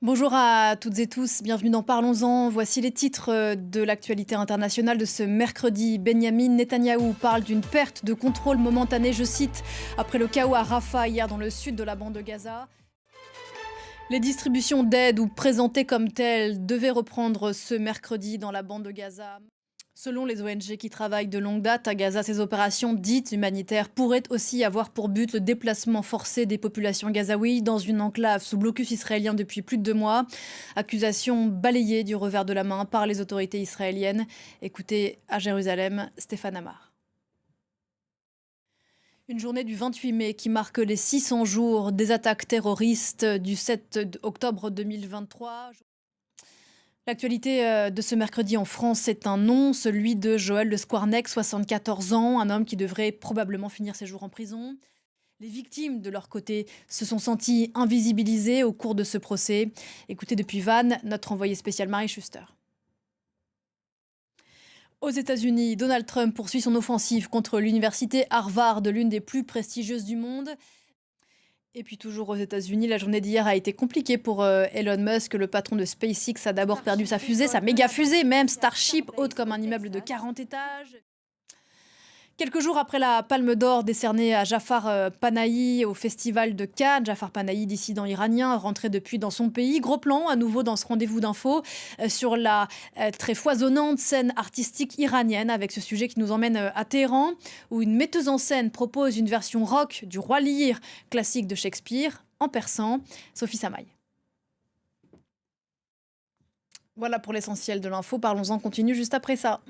Bonjour à toutes et tous, bienvenue dans Parlons-en. Voici les titres de l'actualité internationale de ce mercredi. Benyamin Netanyahou parle d'une perte de contrôle momentanée, je cite, après le chaos à Rafah hier dans le sud de la bande de Gaza. Les distributions d'aide ou présentées comme telles devaient reprendre ce mercredi dans la bande de Gaza. Selon les ONG qui travaillent de longue date à Gaza, ces opérations dites humanitaires pourraient aussi avoir pour but le déplacement forcé des populations gazaouis dans une enclave sous blocus israélien depuis plus de 2 mois. Accusation balayée du revers de la main par les autorités israéliennes. Écoutez à Jérusalem, Stéphane Amar. Une journée du 28 mai qui marque les 600 jours des attaques terroristes du 7 octobre 2023. L'actualité de ce mercredi en France, c'est un nom, celui de Joël Le Squarnec, 74 ans, un homme qui devrait probablement finir ses jours en prison. Les victimes, de leur côté, se sont senties invisibilisées au cours de ce procès. Écoutez depuis Vannes, notre envoyé spécial Marie Schuster. Aux États-Unis, Donald Trump poursuit son offensive contre l'université Harvard, l'une des plus prestigieuses du monde. Et puis toujours aux États-Unis, la journée d'hier a été compliquée pour Elon Musk. Le patron de SpaceX a d'abord perdu sa fusée, sa méga fusée même, Starship, haute comme un immeuble de 40 étages. Quelques jours après la Palme d'Or décernée à Jafar Panahi au Festival de Cannes, Jafar Panahi, dissident iranien, rentré depuis dans son pays. Gros plan à nouveau dans ce rendez-vous d'infos sur la très foisonnante scène artistique iranienne, avec ce sujet qui nous emmène à Téhéran, où une metteuse en scène propose une version rock du Roi Lear, classique de Shakespeare, en persan. Sophie Samaï. Voilà pour l'essentiel de l'info. Parlons-en continue juste après ça.